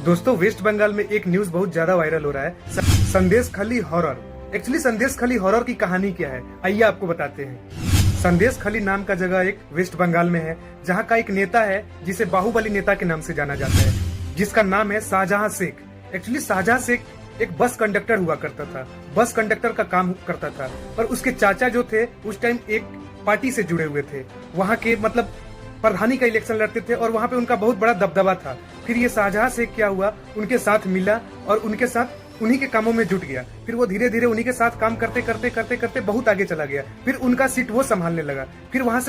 दोस्तों, वेस्ट बंगाल में एक न्यूज बहुत ज्यादा वायरल हो रहा है। संदेश खली हॉरर। एक्चुअली संदेश खली हॉरर की कहानी क्या है, आइए आपको बताते हैं। संदेश खली नाम का जगह एक वेस्ट बंगाल में है, जहां का एक नेता है जिसे बाहुबली नेता के नाम से जाना जाता है, जिसका नाम है शाहजहां शेख। एक्चुअली शाहजहां शेख एक बस कंडक्टर हुआ करता था, बस कंडक्टर का काम करता था। पर उसके चाचा जो थे उस टाइम एक पार्टी से जुड़े हुए थे, वहाँ के मतलब प्रधानी का इलेक्शन लड़ते थे और वहाँ पे उनका बहुत बड़ा दबदबा था। फिर ये शाहजहां शेख क्या हुआ, उनके साथ मिला और उनके साथ उन्हीं के कामों में जुट गया। फिर वो धीरे धीरे उन्हीं के साथ काम करते करते करते करते बहुत आगे चला गया। फिर उनका सीट वो संभालने लगा। फिर वहां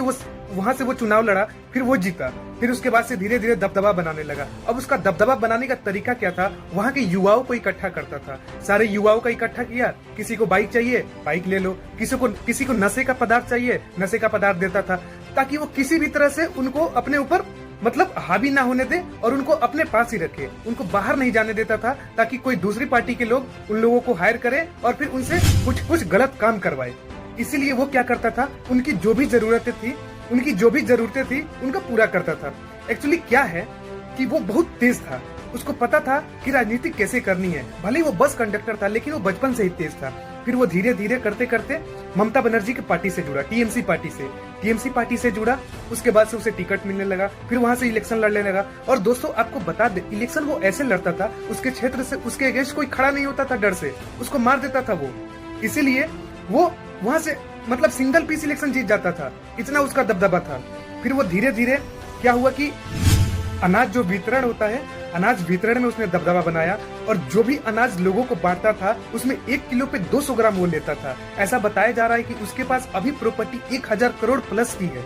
से वो चुनाव लड़ा, फिर वो जीता। फिर उसके बाद से धीरे धीरे दबदबा बनाने लगा। अब उसका दबदबा बनाने का तरीका क्या था, वहाँ के युवाओं को इकट्ठा करता था। सारे युवाओं का इकट्ठा किया, किसी को बाइक चाहिए बाइक ले लो, किसी को नशे का पदार्थ चाहिए नशे का पदार्थ देता था, ताकि वो किसी भी तरह से उनको अपने ऊपर मतलब हावी ना होने दे और उनको अपने पास ही रखे, उनको बाहर नहीं जाने देता था, ताकि कोई दूसरी पार्टी के लोग उन लोगों को हायर करे और फिर उनसे कुछ गलत काम करवाए। इसीलिए वो क्या करता था, उनकी जो भी जरूरतें थी उनका पूरा करता था। एक्चुअली क्या है कि वो बहुत तेज था, उसको पता था कि राजनीति कैसे करनी है। भले ही वो बस कंडक्टर था, लेकिन वो बचपन से ही तेज था। फिर वो धीरे धीरे करते करते ममता बनर्जी की पार्टी से जुड़ा, टीएमसी पार्टी से जुड़ा। उसके बाद से उसे टिकट मिलने लगा, फिर वहां से इलेक्शन लड़ने लगा। और दोस्तों आपको बता दे, इलेक्शन वो ऐसे लड़ता था, उसके क्षेत्र से उसके अगेंस्ट कोई खड़ा नहीं होता था, डर से उसको मार देता था वो। इसीलिए वो वहां से मतलब सिंगल पीस इलेक्शन जीत जाता था, इतना उसका दबदबा था। फिर वो धीरे धीरे क्या हुआ कि अनाज जो वितरण होता है, अनाज वितरण में उसने दबदबा बनाया और जो भी अनाज लोगों को बांटता था उसमें 1 किलो पे 200 ग्राम वो लेता था। ऐसा बताया जा रहा है कि उसके पास अभी प्रॉपर्टी 1000 करोड़ प्लस की है,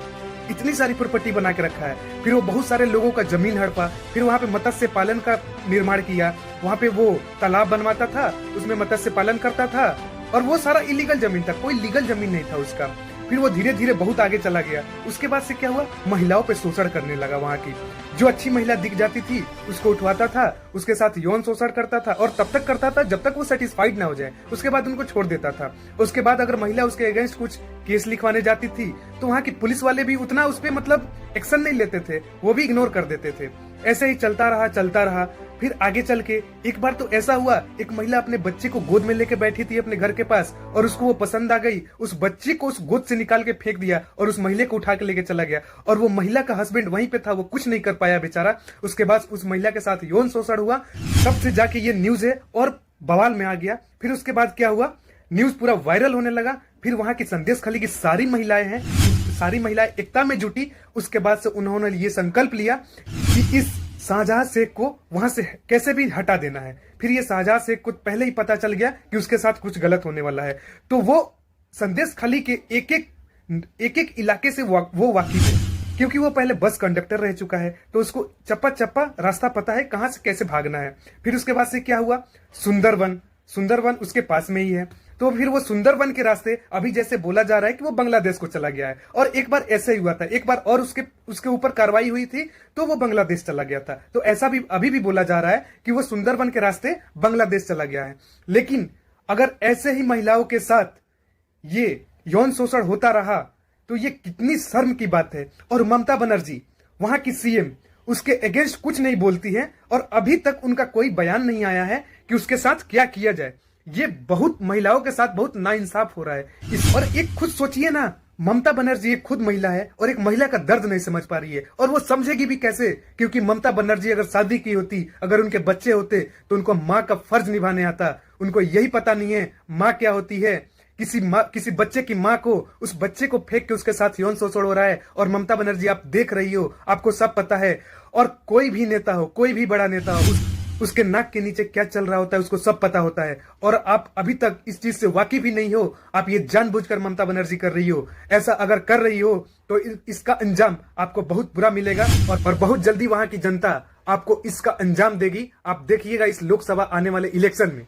इतनी सारी प्रॉपर्टी बना के रखा है। फिर वो बहुत सारे लोगों का जमीन हड़पा, फिर वहाँ पे मत्स्य पालन का निर्माण किया, वहाँ पे वो तालाब बनवाता था, उसमें मत्स्य पालन करता था और वो सारा इलीगल जमीन था, कोई लीगल जमीन नहीं था उसका। फिर वो धीरे धीरे बहुत आगे चला गया। उसके बाद से क्या हुआ, महिलाओं पे शोषण करने लगा। वहाँ की जो अच्छी महिला दिख जाती थी उसको उठवाता था, उसके साथ यौन शोषण करता था और तब तक करता था जब तक वो सेटिस्फाइड ना हो जाए, उसके बाद उनको छोड़ देता था। उसके बाद अगर महिला उसके अगेंस्ट कुछ केस लिखवाने जाती थी तो वहाँ की पुलिस वाले भी उतना उस पर मतलब एक्शन नहीं लेते थे, वो भी इग्नोर कर देते थे। ऐसे ही चलता रहा। फिर आगे चल के एक बार तो ऐसा हुआ, एक महिला अपने बच्चे को गोद में लेके बैठी थी अपने घर के पास और उसको वो पसंद आ गई, उस बच्चे को उस गोद से निकाल के फेंक दिया और उस महिला को उठा के लेके चला गया। और वो महिला का हस्बैंड वहीं पे था, वो कुछ नहीं कर पाया बेचारा। उसके बाद उस महिला के साथ यौन शोषण हुआ, तब से जाके ये न्यूज है और बवाल में आ गया। फिर उसके बाद क्या हुआ, न्यूज पूरा वायरल होने लगा। फिर वहां की संदेश खली की सारी महिलाएं एकता में जुटी। उसके बाद से उन्होंने ये संकल्प लिया कि इस शाहजहां शेख को वहां से कैसे भी हटा देना है। फिर ये शाहजहां शेख को पहले ही पता चल गया कि उसके साथ कुछ गलत होने वाला है, तो वो संदेश खली के एक एक इलाके से वो वाकिफ है, क्योंकि वो पहले बस कंडक्टर रह चुका है, तो उसको चप्पा रास्ता पता है कहां से कैसे भागना है। फिर उसके बाद से क्या हुआ, सुंदरवन उसके पास में ही है, तो फिर वो सुंदरवन के रास्ते अभी जैसे बोला जा रहा है कि वो बांग्लादेश को चला गया है। और एक बार ऐसे ही हुआ था, एक बार और उसके ऊपर कार्रवाई हुई थी तो वो बांग्लादेश चला गया था। तो ऐसा भी अभी भी बोला जा रहा है कि वो सुंदरवन के रास्ते बांग्लादेश चला गया है। लेकिन अगर ऐसे ही महिलाओं के साथ ये यौन शोषण होता रहा तो ये कितनी शर्म की बात है। और ममता बनर्जी वहां की सीएम उसके अगेंस्ट कुछ नहीं बोलती है और अभी तक उनका कोई बयान नहीं आया है कि उसके साथ क्या किया जाए। ये बहुत महिलाओं के साथ बहुत नाइंसाफ हो रहा है। और एक खुद सोचिए ना, ममता बनर्जी एक खुद महिला है और एक महिला का दर्द नहीं समझ पा रही है, और वो समझेगी भी कैसे, क्योंकि ममता बनर्जी अगर शादी की होती, अगर उनके बच्चे होते तो उनको माँ का फर्ज निभाने आता। उनको यही पता नहीं है माँ क्या होती है। किसी बच्चे की माँ को, उस बच्चे को फेंक के उसके साथ यौन शोषण हो रहा है। और ममता बनर्जी आप देख रही हो, आपको सब पता है। और कोई भी नेता हो, कोई भी बड़ा नेता हो, उसके नाक के नीचे क्या चल रहा होता है उसको सब पता होता है। और आप अभी तक इस चीज से वाकिफ ही नहीं हो, आप ये जानबूझकर ममता बनर्जी कर रही हो। ऐसा अगर कर रही हो तो इसका अंजाम आपको बहुत बुरा मिलेगा और बहुत जल्दी वहां की जनता आपको इसका अंजाम देगी। आप देखिएगा इस लोकसभा आने वाले इलेक्शन में।